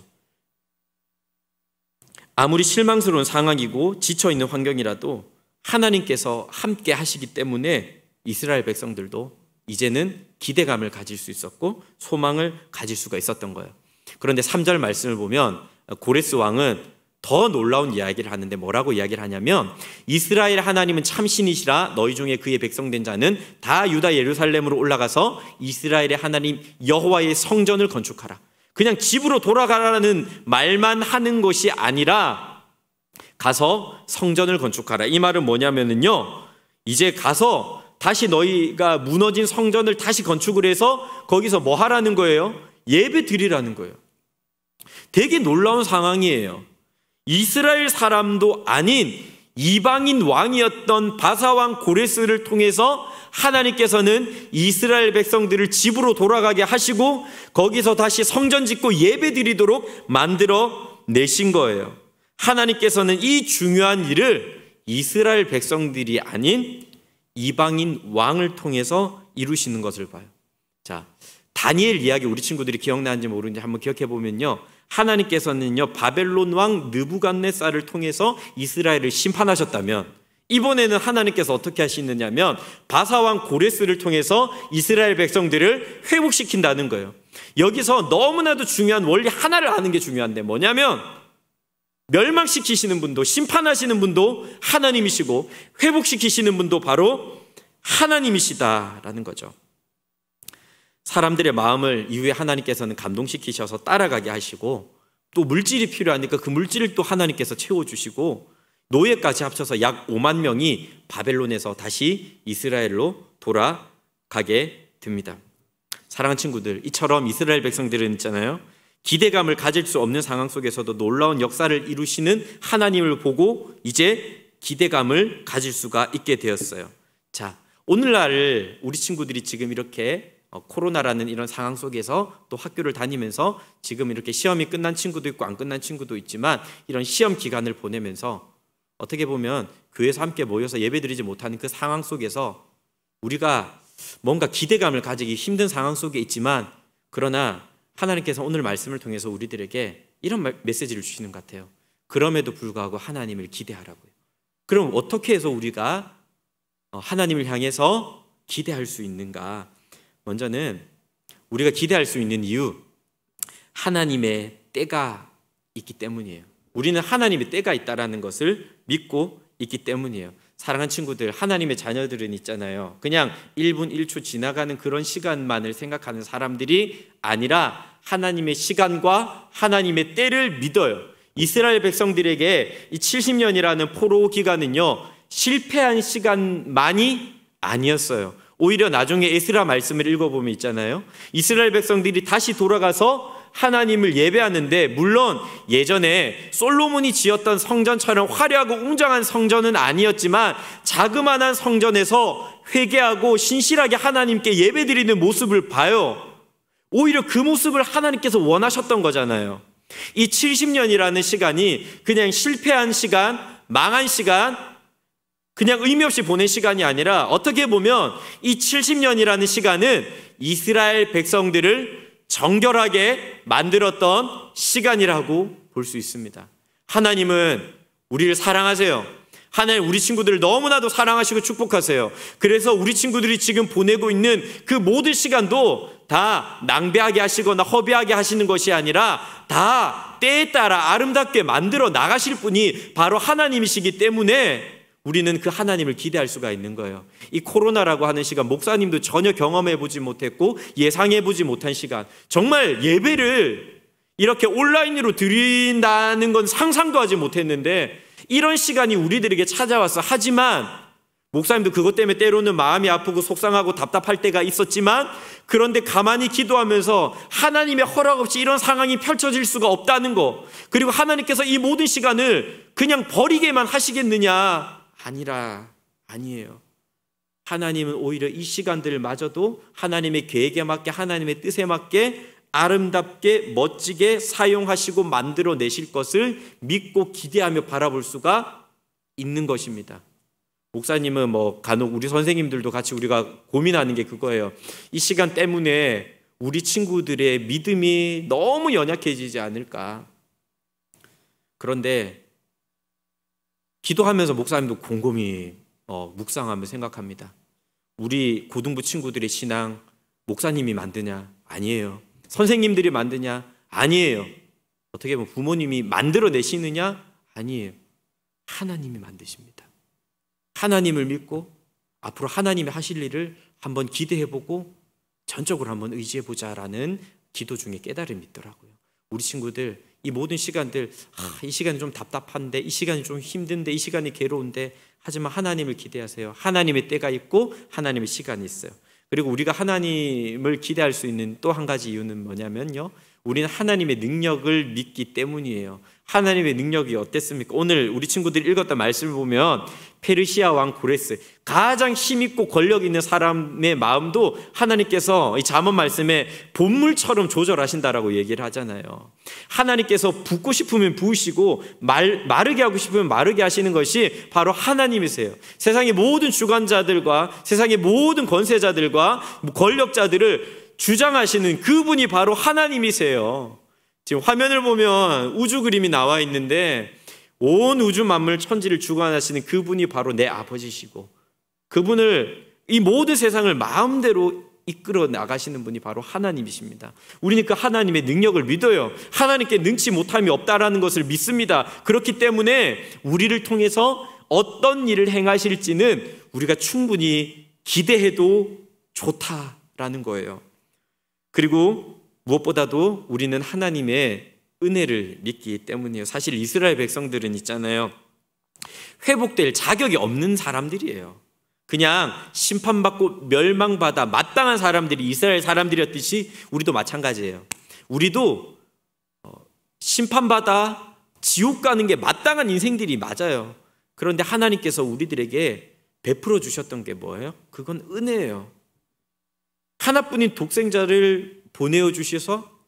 아무리 실망스러운 상황이고 지쳐있는 환경이라도 하나님께서 함께 하시기 때문에 이스라엘 백성들도 이제는 기대감을 가질 수 있었고 소망을 가질 수가 있었던 거예요. 그런데 3절 말씀을 보면 고레스 왕은 더 놀라운 이야기를 하는데 뭐라고 이야기를 하냐면 이스라엘 하나님은 참신이시라 너희 중에 그의 백성된 자는 다 유다 예루살렘으로 올라가서 이스라엘의 하나님 여호와의 성전을 건축하라. 그냥 집으로 돌아가라는 말만 하는 것이 아니라 가서 성전을 건축하라. 이 말은 뭐냐면요, 이제 가서 다시 너희가 무너진 성전을 다시 건축을 해서 거기서 뭐 하라는 거예요? 예배 드리라는 거예요. 되게 놀라운 상황이에요. 이스라엘 사람도 아닌 이방인 왕이었던 바사왕 고레스를 통해서 하나님께서는 이스라엘 백성들을 집으로 돌아가게 하시고 거기서 다시 성전 짓고 예배 드리도록 만들어 내신 거예요. 하나님께서는 이 중요한 일을 이스라엘 백성들이 아닌 이방인 왕을 통해서 이루시는 것을 봐요. 자, 다니엘 이야기 우리 친구들이 기억나는지 모르는지 한번 기억해 보면요, 하나님께서는요 바벨론 왕 느부갓네살을 통해서 이스라엘을 심판하셨다면 이번에는 하나님께서 어떻게 하시느냐면 바사왕 고레스를 통해서 이스라엘 백성들을 회복시킨다는 거예요. 여기서 너무나도 중요한 원리 하나를 아는 게 중요한데 뭐냐면 멸망시키시는 분도 심판하시는 분도 하나님이시고 회복시키시는 분도 바로 하나님이시다라는 거죠. 사람들의 마음을 이후에 하나님께서는 감동시키셔서 따라가게 하시고 또 물질이 필요하니까 그 물질을 또 하나님께서 채워주시고 노예까지 합쳐서 약 5만 명이 바벨론에서 다시 이스라엘로 돌아가게 됩니다. 사랑하는 친구들, 이처럼 이스라엘 백성들은 있잖아요, 기대감을 가질 수 없는 상황 속에서도 놀라운 역사를 이루시는 하나님을 보고 이제 기대감을 가질 수가 있게 되었어요. 자, 오늘날 우리 친구들이 지금 이렇게 코로나라는 이런 상황 속에서 또 학교를 다니면서 지금 이렇게 시험이 끝난 친구도 있고 안 끝난 친구도 있지만 이런 시험 기간을 보내면서 어떻게 보면 교회에서 함께 모여서 예배드리지 못하는 그 상황 속에서 우리가 뭔가 기대감을 가지기 힘든 상황 속에 있지만 그러나 하나님께서 오늘 말씀을 통해서 우리들에게 이런 메시지를 주시는 것 같아요. 그럼에도 불구하고 하나님을 기대하라고요. 그럼 어떻게 해서 우리가 하나님을 향해서 기대할 수 있는가? 먼저는 우리가 기대할 수 있는 이유, 하나님의 때가 있기 때문이에요. 우리는 하나님의 때가 있다는 것을 믿고 있기 때문이에요. 사랑하는 친구들, 하나님의 자녀들은 있잖아요, 그냥 1분 1초 지나가는 그런 시간만을 생각하는 사람들이 아니라 하나님의 시간과 하나님의 때를 믿어요. 이스라엘 백성들에게 이 70년이라는 포로 기간은요 실패한 시간만이 아니었어요. 오히려 나중에 에스라 말씀을 읽어보면 있잖아요, 이스라엘 백성들이 다시 돌아가서 하나님을 예배하는데 물론 예전에 솔로몬이 지었던 성전처럼 화려하고 웅장한 성전은 아니었지만 자그마한 성전에서 회개하고 신실하게 하나님께 예배드리는 모습을 봐요. 오히려 그 모습을 하나님께서 원하셨던 거잖아요. 이 70년이라는 시간이 그냥 실패한 시간, 망한 시간, 그냥 의미 없이 보낸 시간이 아니라 어떻게 보면 이 70년이라는 시간은 이스라엘 백성들을 정결하게 만들었던 시간이라고 볼 수 있습니다. 하나님은 우리를 사랑하세요. 하나님 우리 친구들을 너무나도 사랑하시고 축복하세요. 그래서 우리 친구들이 지금 보내고 있는 그 모든 시간도 다 낭비하게 하시거나 허비하게 하시는 것이 아니라 다 때에 따라 아름답게 만들어 나가실 분이 바로 하나님이시기 때문에 우리는 그 하나님을 기대할 수가 있는 거예요. 이 코로나라고 하는 시간, 목사님도 전혀 경험해보지 못했고 예상해보지 못한 시간, 정말 예배를 이렇게 온라인으로 드린다는 건 상상도 하지 못했는데 이런 시간이 우리들에게 찾아왔어. 하지만 목사님도 그것 때문에 때로는 마음이 아프고 속상하고 답답할 때가 있었지만 그런데 가만히 기도하면서 하나님의 허락 없이 이런 상황이 펼쳐질 수가 없다는 거, 그리고 하나님께서 이 모든 시간을 그냥 버리게만 하시겠느냐? 아니에요. 하나님은 오히려 이 시간들마저도 하나님의 계획에 맞게 하나님의 뜻에 맞게 아름답게 멋지게 사용하시고 만들어내실 것을 믿고 기대하며 바라볼 수가 있는 것입니다. 목사님은 간혹 우리 선생님들도 같이 우리가 고민하는 게 그거예요. 이 시간 때문에 우리 친구들의 믿음이 너무 연약해지지 않을까. 그런데 기도하면서 목사님도 곰곰이 묵상하며 생각합니다. 우리 고등부 친구들의 신앙 목사님이 만드냐? 아니에요. 선생님들이 만드냐? 아니에요. 어떻게 보면 부모님이 만들어내시느냐? 아니에요. 하나님이 만드십니다. 하나님을 믿고 앞으로 하나님이 하실 일을 한번 기대해보고 전적으로 한번 의지해보자라는 기도 중에 깨달음이 있더라고요. 우리 친구들 이 모든 시간들 이 시간이 좀 답답한데, 이 시간이 좀 힘든데, 이 시간이 괴로운데, 하지만 하나님을 기대하세요. 하나님의 때가 있고 하나님의 시간이 있어요. 그리고 우리가 하나님을 기대할 수 있는 또 한 가지 이유는 뭐냐면요, 우리는 하나님의 능력을 믿기 때문이에요. 하나님의 능력이 어땠습니까? 오늘 우리 친구들이 읽었던 말씀을 보면 페르시아 왕 고레스, 가장 힘있고 권력 있는 사람의 마음도 하나님께서 이 잠언 말씀에 본물처럼 조절하신다라고 얘기를 하잖아요. 하나님께서 붓고 싶으면 부으시고 마르게 하고 싶으면 마르게 하시는 것이 바로 하나님이세요. 세상의 모든 주관자들과 세상의 모든 권세자들과 권력자들을 주장하시는 그분이 바로 하나님이세요. 지금 화면을 보면 우주 그림이 나와 있는데 온 우주 만물 천지를 주관하시는 그분이 바로 내 아버지시고, 그분을 이 모든 세상을 마음대로 이끌어 나가시는 분이 바로 하나님이십니다. 우리는 그 하나님의 능력을 믿어요. 하나님께 능치 못함이 없다라는 것을 믿습니다. 그렇기 때문에 우리를 통해서 어떤 일을 행하실지는 우리가 충분히 기대해도 좋다라는 거예요. 그리고 무엇보다도 우리는 하나님의 은혜를 믿기 때문이에요. 사실 이스라엘 백성들은 있잖아요, 회복될 자격이 없는 사람들이에요. 그냥 심판받고 멸망받아 마땅한 사람들이 이스라엘 사람들이었듯이 우리도 마찬가지예요. 우리도 심판받아 지옥 가는 게 마땅한 인생들이 맞아요. 그런데 하나님께서 우리들에게 베풀어 주셨던 게 뭐예요? 그건 은혜예요. 하나뿐인 독생자를 보내어 주셔서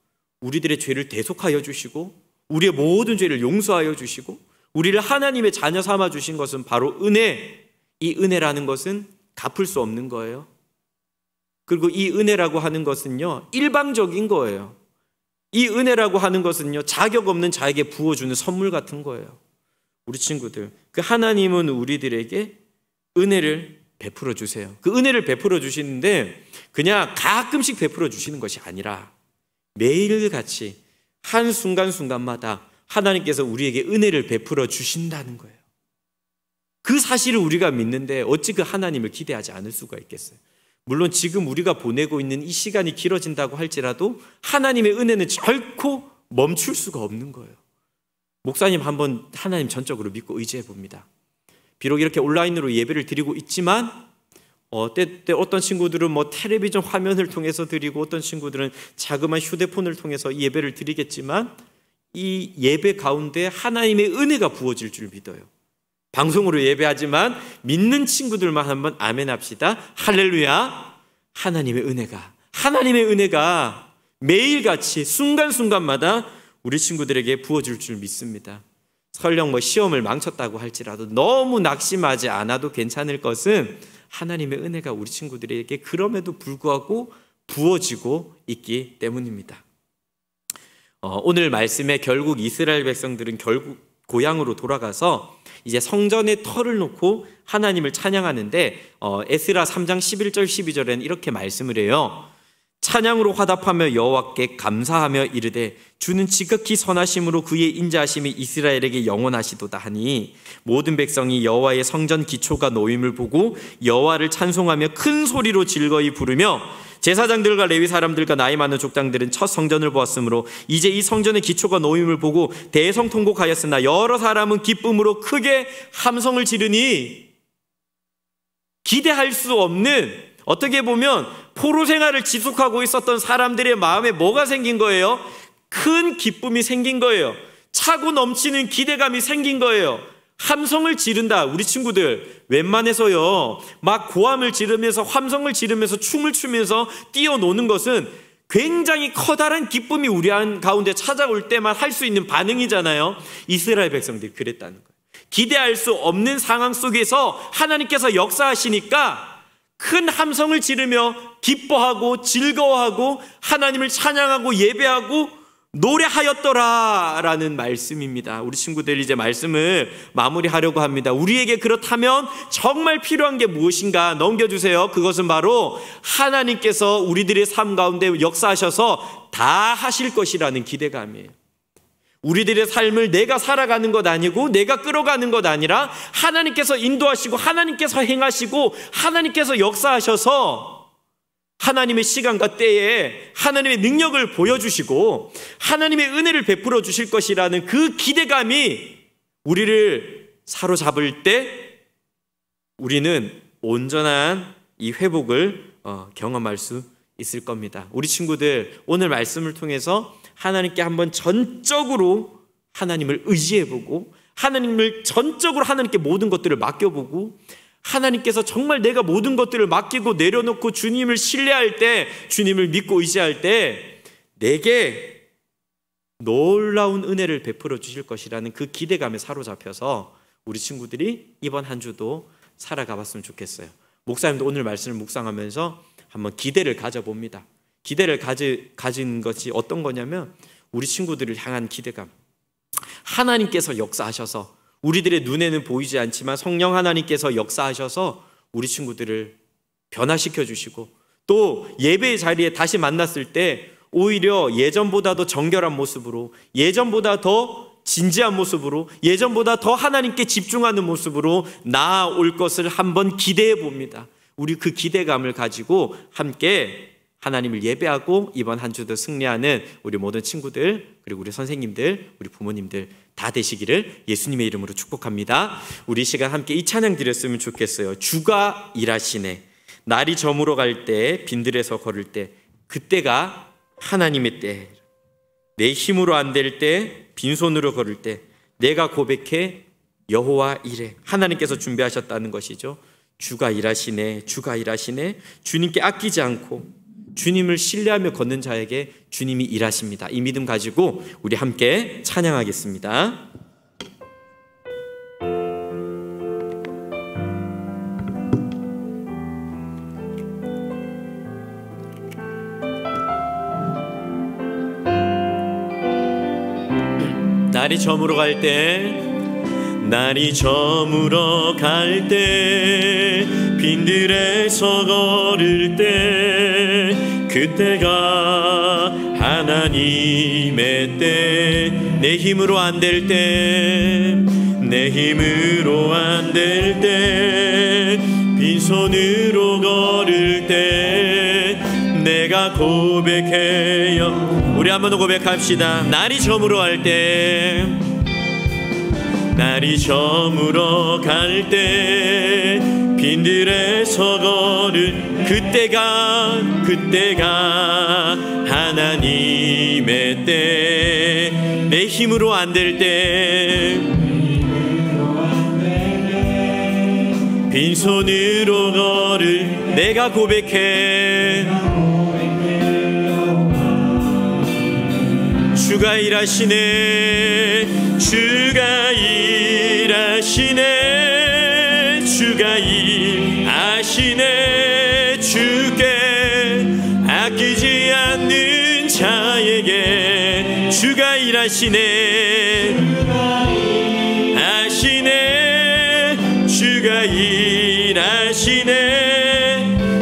우리들의 죄를 대속하여 주시고 우리의 모든 죄를 용서하여 주시고 우리를 하나님의 자녀 삼아 주신 것은 바로 은혜. 이 은혜라는 것은 갚을 수 없는 거예요. 그리고 이 은혜라고 하는 것은요, 일방적인 거예요. 이 은혜라고 하는 것은요, 자격 없는 자에게 부어주는 선물 같은 거예요. 우리 친구들, 그 하나님은 우리들에게 은혜를 베풀어 주세요. 그 은혜를 베풀어 주시는데 그냥 가끔씩 베풀어 주시는 것이 아니라 매일같이 한순간순간마다 하나님께서 우리에게 은혜를 베풀어 주신다는 거예요. 그 사실을 우리가 믿는데 어찌 그 하나님을 기대하지 않을 수가 있겠어요? 물론 지금 우리가 보내고 있는 이 시간이 길어진다고 할지라도 하나님의 은혜는 결코 멈출 수가 없는 거예요. 목사님 한번 하나님 전적으로 믿고 의지해 봅니다. 비록 이렇게 온라인으로 예배를 드리고 있지만 때때 어떤 친구들은 텔레비전 화면을 통해서 드리고 어떤 친구들은 자그마한 휴대폰을 통해서 예배를 드리겠지만 이 예배 가운데 하나님의 은혜가 부어질 줄 믿어요. 방송으로 예배하지만 믿는 친구들만 한번 아멘 합시다. 할렐루야. 하나님의 은혜가 매일같이 순간순간마다 우리 친구들에게 부어질 줄 믿습니다. 설령 시험을 망쳤다고 할지라도 너무 낙심하지 않아도 괜찮을 것은 하나님의 은혜가 우리 친구들에게 그럼에도 불구하고 부어지고 있기 때문입니다. 오늘 말씀에 결국 이스라엘 백성들은 결국 고향으로 돌아가서 이제 성전에 터를 놓고 하나님을 찬양하는데 에스라 3장 11절 12절에는 이렇게 말씀을 해요. 찬양으로 화답하며 여호와께 감사하며 이르되 주는 지극히 선하심으로 그의 인자하심이 이스라엘에게 영원하시도다 하니 모든 백성이 여호와의 성전 기초가 놓임을 보고 여호와를 찬송하며 큰 소리로 즐거이 부르며 제사장들과 레위 사람들과 나이 많은 족장들은 첫 성전을 보았으므로 이제 이 성전의 기초가 놓임을 보고 대성통곡하였으나 여러 사람은 기쁨으로 크게 함성을 지르니 기대할 수 없는, 어떻게 보면 포로 생활을 지속하고 있었던 사람들의 마음에 뭐가 생긴 거예요? 큰 기쁨이 생긴 거예요. 차고 넘치는 기대감이 생긴 거예요. 함성을 지른다. 우리 친구들 웬만해서요 막 고함을 지르면서 함성을 지르면서 춤을 추면서 뛰어노는 것은 굉장히 커다란 기쁨이 우리 가운데 찾아올 때만 할 수 있는 반응이잖아요. 이스라엘 백성들이 그랬다는 거예요. 기대할 수 없는 상황 속에서 하나님께서 역사하시니까 큰 함성을 지르며 기뻐하고 즐거워하고 하나님을 찬양하고 예배하고 노래하였더라라는 말씀입니다. 우리 친구들 이제 말씀을 마무리하려고 합니다. 우리에게 그렇다면 정말 필요한 게 무엇인가 넘겨주세요. 그것은 바로 하나님께서 우리들의 삶 가운데 역사하셔서 다 하실 것이라는 기대감이에요. 우리들의 삶을 내가 살아가는 것 아니고 내가 끌어가는 것 아니라 하나님께서 인도하시고 하나님께서 행하시고 하나님께서 역사하셔서 하나님의 시간과 때에 하나님의 능력을 보여주시고 하나님의 은혜를 베풀어 주실 것이라는 그 기대감이 우리를 사로잡을 때 우리는 온전한 이 회복을 경험할 수 있을 겁니다. 우리 친구들 오늘 말씀을 통해서 하나님께 한번 전적으로 하나님을 의지해보고 하나님을 전적으로 하나님께 모든 것들을 맡겨보고 하나님께서 정말 내가 모든 것들을 맡기고 내려놓고 주님을 신뢰할 때, 주님을 믿고 의지할 때 내게 놀라운 은혜를 베풀어 주실 것이라는 그 기대감에 사로잡혀서 우리 친구들이 이번 한 주도 살아가 봤으면 좋겠어요. 목사님도 오늘 말씀을 묵상하면서 한번 기대를 가져봅니다. 기대를 가진 것이 어떤 거냐면 우리 친구들을 향한 기대감. 하나님께서 역사하셔서 우리들의 눈에는 보이지 않지만 성령 하나님께서 역사하셔서 우리 친구들을 변화시켜 주시고 또 예배의 자리에 다시 만났을 때 오히려 예전보다 더 정결한 모습으로 예전보다 더 진지한 모습으로 예전보다 더 하나님께 집중하는 모습으로 나아올 것을 한번 기대해 봅니다. 우리 그 기대감을 가지고 함께 하나님을 예배하고 이번 한 주도 승리하는 우리 모든 친구들 그리고 우리 선생님들 우리 부모님들 다 되시기를 예수님의 이름으로 축복합니다. 우리 시간 함께 이 찬양 드렸으면 좋겠어요. 주가 일하시네. 날이 저물어 갈 때 빈들에서 걸을 때 그때가 하나님의 때. 내 힘으로 안 될 때 빈손으로 걸을 때 내가 고백해 여호와 이래. 하나님께서 준비하셨다는 것이죠. 주가 일하시네. 주가 일하시네. 주님께 아끼지 않고 주님을 신뢰하며 걷는 자에게 주님이 일하십니다. 이 믿음 가지고 우리 함께 찬양하겠습니다. 날이 저물어 갈 때 날이 저물어 갈 때 빈들에서 걸을 때 그때가 하나님의 때 내 힘으로 안 될 때 내 힘으로 안 될 때 빈손으로 걸을 때 내가 고백해요. 우리 한번 더 고백합시다. 날이 저물어 갈 때 날이 저물어 갈 때 빈들에서 걸을 그때가 하나님의 때 내 힘으로 안 될 때 빈손으로 걸을 내가 고백해 주가 일하시네. 주가 일하시네. 주가 일하시네. 주께 아끼지 않는 자에게 주가 일하시네. 주가 일하시네.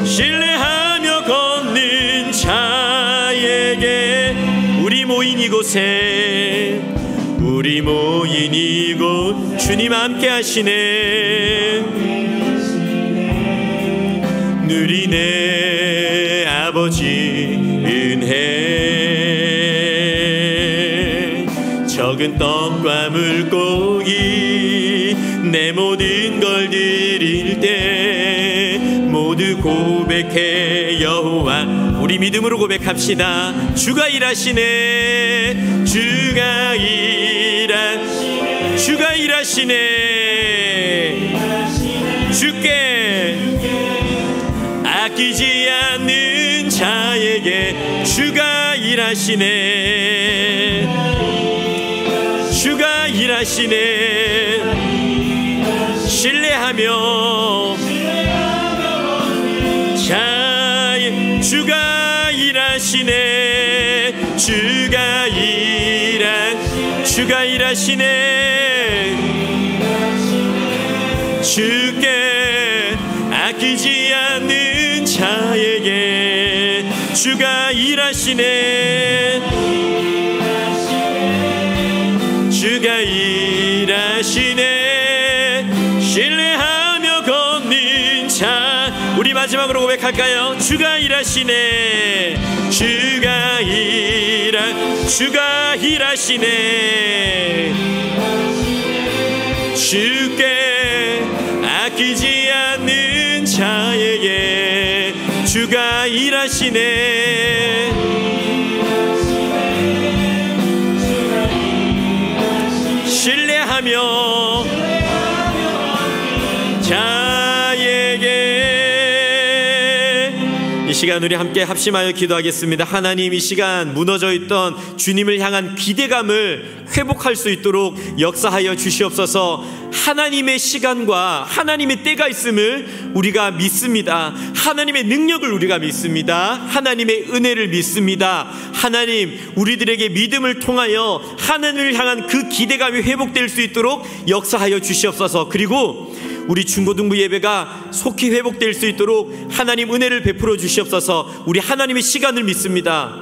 신뢰하며 걷는 자에게 우리 모인 이곳 주님 함께 하시네. 누리네 아버지 은혜 적은 떡과 물고기 내 모든 걸 드릴 때 모두 고백해 여호와. 우리 믿음으로 고백합시다. 주가 일하시네. 주가 일하시네. 주께 아끼지 않는 자에게 주가 일하시네. 주가 일하시네. 신뢰하며 주가 일하시네. 주가 일하시네. 주께 아끼지 않는 자에게 주가 일하시네. 주가 일하시네. 신뢰하며 걷는 자, 우리 마지막으로 고백할까요? 주가 일하시네. 주가 일하시네. 주께 아끼지 않는 자에게 주가 일하시네. 신뢰하며 자에게. 이 시간 우리 함께 합심하여 기도하겠습니다. 하나님, 이 시간 무너져 있던 주님을 향한 기대감을 회복할 수 있도록 역사하여 주시옵소서. 하나님의 시간과 하나님의 때가 있음을 우리가 믿습니다. 하나님의 능력을 우리가 믿습니다. 하나님의 은혜를 믿습니다. 하나님, 우리들에게 믿음을 통하여 하나님을 향한 그 기대감이 회복될 수 있도록 역사하여 주시옵소서. 그리고 우리 중고등부 예배가 속히 회복될 수 있도록 하나님 은혜를 베풀어 주시옵소서. 우리 하나님의 시간을 믿습니다.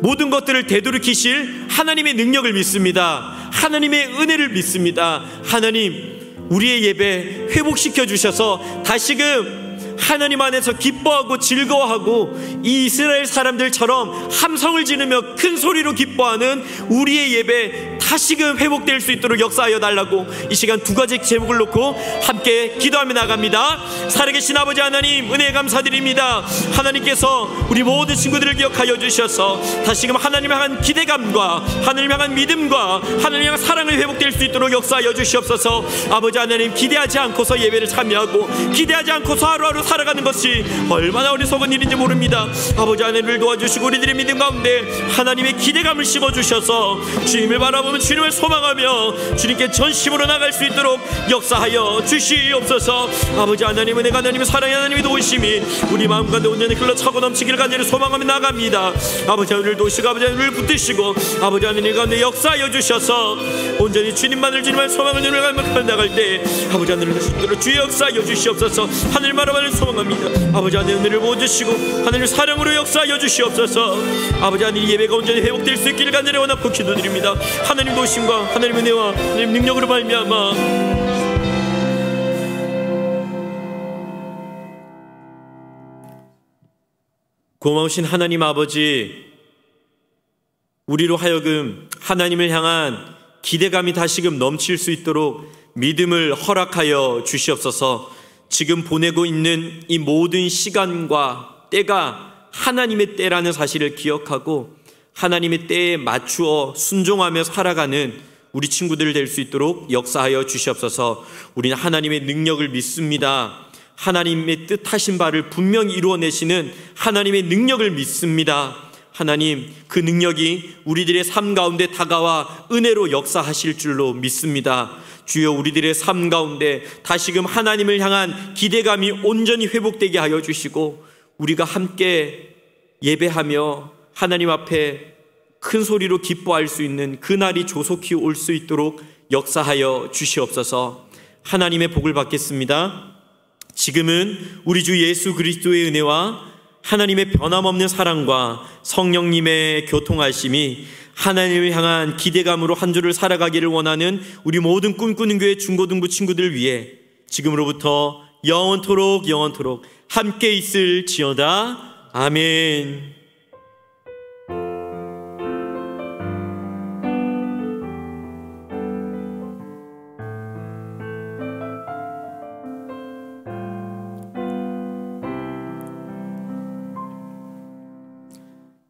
모든 것들을 되돌이키실 하나님의 능력을 믿습니다. 하나님의 은혜를 믿습니다. 하나님, 우리의 예배 회복시켜 주셔서 다시금 하나님 안에서 기뻐하고 즐거워하고 이 이스라엘 사람들처럼 함성을 지르며 큰 소리로 기뻐하는 우리의 예배 다시금 회복될 수 있도록 역사하여 달라고 이 시간 두 가지 제목을 놓고 함께 기도하며 나갑니다. 살아계신 아버지 하나님, 은혜 감사드립니다. 하나님께서 우리 모든 친구들을 기억하여 주셔서 다시금 하나님을 향한 기대감과 하나님을 향한 믿음과 하나님을 향한 사랑을 회복될 수 있도록 역사하여 주시옵소서. 아버지 하나님, 기대하지 않고서 예배를 참여하고 기대하지 않고서 하루하루 살아가는 것이 얼마나 어리석은 일인지 모릅니다. 아버지 하나님을 도와주시고 우리들의 믿음 가운데 하나님의 기대감을 심어주셔서 주님을 바라보며 주님을 소망하며 주님께 전심으로 나갈 수 있도록 역사하여 주시옵소서. 아버지 하나님, 은혜가 하나님의 사랑의 하나님의 도우심이 우리 마음 가운데 온전히 흘러차고 넘치기를 간절히 소망하며 나갑니다. 아버지 하나님을 도우시고 아버지 하나님을 붙드시고 아버지 하나님 가운데 역사하여 주셔서 온전히 주님만을 주님을 소망을 눈을 감아 나갈 때 아버지 하나님을 주의 역사하여 주시옵소서. 하늘 바라보는 소망합니다. 아버지 하나님 은혜를 부어주시고 하나님 사랑으로 역사하여 주시옵소서. 아버지 하나님 예배가 온전히 회복될 수 있기를 간절히 원하고 기도드립니다. 하나님 도우심과 하나님 은혜와 하나님 능력으로 말미암아 고마우신 하나님 아버지, 우리로 하여금 하나님을 향한 기대감이 다시금 넘칠 수 있도록 믿음을 허락하여 주시옵소서. 지금 보내고 있는 이 모든 시간과 때가 하나님의 때라는 사실을 기억하고 하나님의 때에 맞추어 순종하며 살아가는 우리 친구들 될 수 있도록 역사하여 주시옵소서. 우리는 하나님의 능력을 믿습니다. 하나님의 뜻하신 바를 분명히 이루어내시는 하나님의 능력을 믿습니다. 하나님, 그 능력이 우리들의 삶 가운데 다가와 은혜로 역사하실 줄로 믿습니다. 주여, 우리들의 삶 가운데 다시금 하나님을 향한 기대감이 온전히 회복되게 하여 주시고 우리가 함께 예배하며 하나님 앞에 큰 소리로 기뻐할 수 있는 그날이 조속히 올 수 있도록 역사하여 주시옵소서. 하나님의 복을 받겠습니다. 지금은 우리 주 예수 그리스도의 은혜와 하나님의 변함없는 사랑과 성령님의 교통하심이 하나님을 향한 기대감으로 한 주를 살아가기를 원하는 우리 모든 꿈꾸는 교회 중고등부 친구들 위해 지금으로부터 영원토록 함께 있을지어다. 아멘.